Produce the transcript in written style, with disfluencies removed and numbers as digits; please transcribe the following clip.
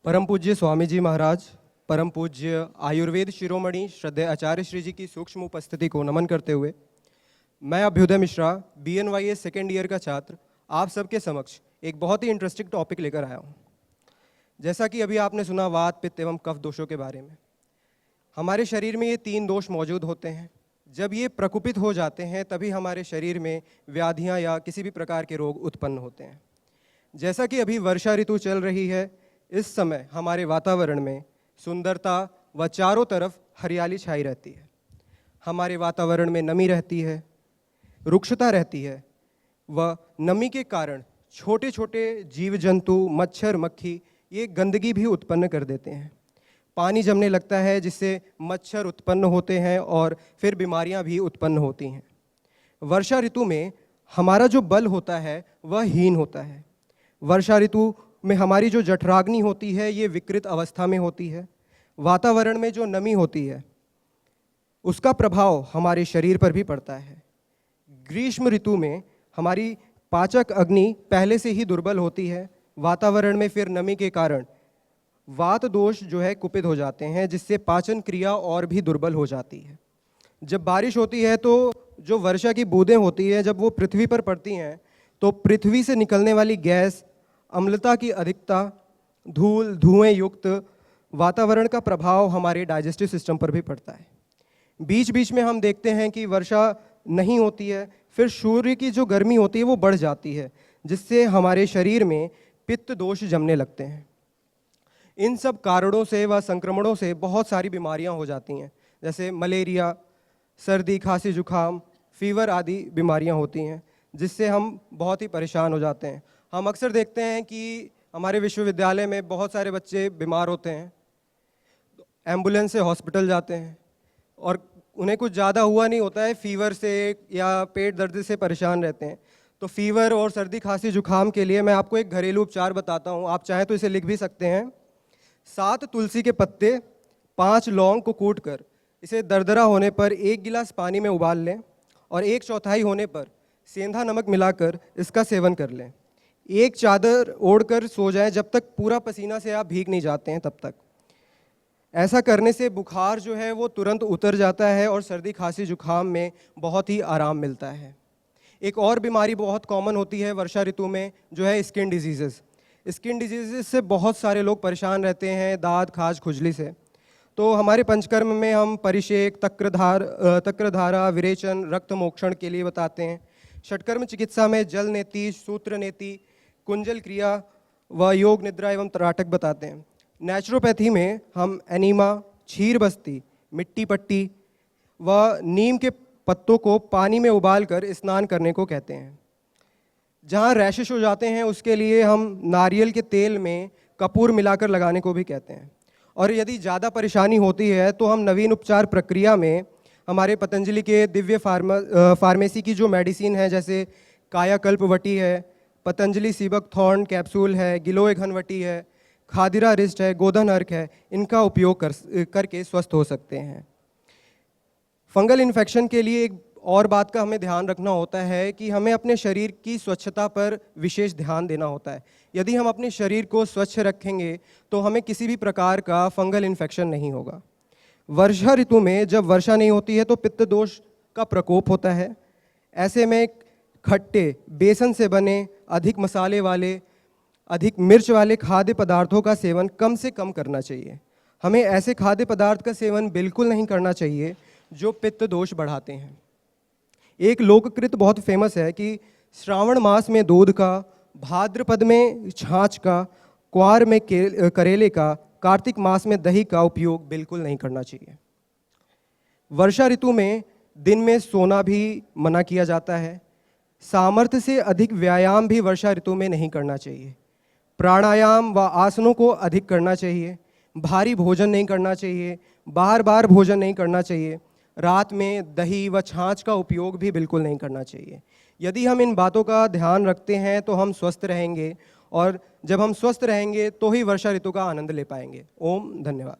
परम पूज्य स्वामी जी महाराज, परम पूज्य आयुर्वेद शिरोमणि श्रद्धेय आचार्य श्री जी की सूक्ष्म उपस्थिति को नमन करते हुए मैं Abhyudaya Mishra, BNYS second year का छात्र, आप सबके समक्ष एक बहुत ही इंटरेस्टिंग टॉपिक लेकर आया हूँ। जैसा कि अभी आपने सुना वात, पित्त एवं कफ दोषों के बारे में। हमारे शरीर में ये 3 दोष मौजूद होते हैं। जब ये प्रकुपित हो जाते हैं तभी हमारे शरीर में व्याधियाँ या किसी भी प्रकार के रोग उत्पन्न होते हैं। जैसा कि अभी वर्षा ऋतु चल रही है, इस समय हमारे वातावरण में सुंदरता व चारों तरफ हरियाली छाई रहती है। हमारे वातावरण में नमी रहती है, रुक्षता रहती है व नमी के कारण छोटे छोटे जीव जंतु, मच्छर, मक्खी ये गंदगी भी उत्पन्न कर देते हैं। पानी जमने लगता है जिससे मच्छर उत्पन्न होते हैं और फिर बीमारियां भी उत्पन्न होती हैं। वर्षा ऋतु में हमारा जो बल होता है वह हीन होता है। वर्षा ऋतु में हमारी जो जठराग्नि होती है ये विकृत अवस्था में होती है। वातावरण में जो नमी होती है उसका प्रभाव हमारे शरीर पर भी पड़ता है। ग्रीष्म ऋतु में हमारी पाचक अग्नि पहले से ही दुर्बल होती है। वातावरण में फिर नमी के कारण वात दोष जो है कुपित हो जाते हैं, जिससे पाचन क्रिया और भी दुर्बल हो जाती है। जब बारिश होती है तो जो वर्षा की बूंदें होती हैं, जब वो पृथ्वी पर पड़ती हैं तो पृथ्वी से निकलने वाली गैस, अम्लता की अधिकता, धूल, धुएं युक्त वातावरण का प्रभाव हमारे डाइजेस्टिव सिस्टम पर भी पड़ता है। बीच बीच में हम देखते हैं कि वर्षा नहीं होती है, फिर सूर्य की जो गर्मी होती है वो बढ़ जाती है, जिससे हमारे शरीर में पित्त दोष जमने लगते हैं। इन सब कारणों से व संक्रमणों से बहुत सारी बीमारियां हो जाती हैं, जैसे मलेरिया, सर्दी, खांसी, जुखाम, फीवर आदि बीमारियां होती हैं, जिससे हम बहुत ही परेशान हो जाते हैं। हम अक्सर देखते हैं कि हमारे विश्वविद्यालय में बहुत सारे बच्चे बीमार होते हैं, एम्बुलेंस से हॉस्पिटल जाते हैं और उन्हें कुछ ज़्यादा हुआ नहीं होता है, फीवर से या पेट दर्द से परेशान रहते हैं। तो फीवर और सर्दी, खांसी, जुखाम के लिए मैं आपको एक घरेलू उपचार बताता हूँ, आप चाहें तो इसे लिख भी सकते हैं। 7 तुलसी के पत्ते, 5 लौंग को कूटकर इसे दरदरा होने पर 1 गिलास पानी में उबाल लें और 1/4 होने पर सेंधा नमक मिलाकर इसका सेवन कर लें। एक चादर ओढ़कर सो जाएं जब तक पूरा पसीना से आप भीग नहीं जाते हैं तब तक। ऐसा करने से बुखार जो है वो तुरंत उतर जाता है और सर्दी, खांसी, जुखाम में बहुत ही आराम मिलता है। एक और बीमारी बहुत कॉमन होती है वर्षा ऋतु में, जो है स्किन डिजीज़ेस। स्किन डिजीज़ेस से बहुत सारे लोग परेशान रहते हैं, दाद, खाज, खुजली से। तो हमारे पंचकर्म में हम परिषेक, तक्रधारा, विरेचन, रक्त मोक्षण के लिए बताते हैं। षटकर्म चिकित्सा में जल नेति, सूत्र नेति, कुंजल क्रिया व योग निद्रा एवं त्राटक बताते हैं। नेचुरोपैथी में हम एनीमा, क्षीर बस्ती, मिट्टी पट्टी व नीम के पत्तों को पानी में उबालकर स्नान करने को कहते हैं। जहाँ रैशेस हो जाते हैं उसके लिए हम नारियल के तेल में कपूर मिलाकर लगाने को भी कहते हैं। और यदि ज़्यादा परेशानी होती है तो हम नवीन उपचार प्रक्रिया में हमारे पतंजलि के दिव्य फार्मेसी की जो मेडिसिन है, जैसे कायाकल्प वटी है, पतंजलि सीबक थॉर्न कैप्सूल है, गिलोय घनवटी है, खादिरा रिस्ट है, गोधन अर्क है, इनका उपयोग करके स्वस्थ हो सकते हैं। फंगल इन्फेक्शन के लिए एक और बात का हमें ध्यान रखना होता है कि हमें अपने शरीर की स्वच्छता पर विशेष ध्यान देना होता है। यदि हम अपने शरीर को स्वच्छ रखेंगे तो हमें किसी भी प्रकार का फंगल इन्फेक्शन नहीं होगा। वर्षा ऋतु में जब वर्षा नहीं होती है तो पित्त दोष का प्रकोप होता है। ऐसे में खट्टे, बेसन से बने, अधिक मसाले वाले, अधिक मिर्च वाले खाद्य पदार्थों का सेवन कम से कम करना चाहिए। हमें ऐसे खाद्य पदार्थ का सेवन बिल्कुल नहीं करना चाहिए जो पित्त दोष बढ़ाते हैं। एक लोककृत बहुत फेमस है कि श्रावण मास में दूध का, भाद्रपद में छाछ का, क्वार में करेले का, कार्तिक मास में दही का उपयोग बिल्कुल नहीं करना चाहिए। वर्षा ऋतु में दिन में सोना भी मना किया जाता है। सामर्थ्य से अधिक व्यायाम भी वर्षा ऋतु में नहीं करना चाहिए। प्राणायाम व आसनों को अधिक करना चाहिए। भारी भोजन नहीं करना चाहिए। बार बार भोजन नहीं करना चाहिए। रात में दही व छाछ का उपयोग भी बिल्कुल नहीं करना चाहिए। यदि हम इन बातों का ध्यान रखते हैं तो हम स्वस्थ रहेंगे, और जब हम स्वस्थ रहेंगे तो ही वर्षा ऋतु का आनंद ले पाएंगे। ओम धन्यवाद।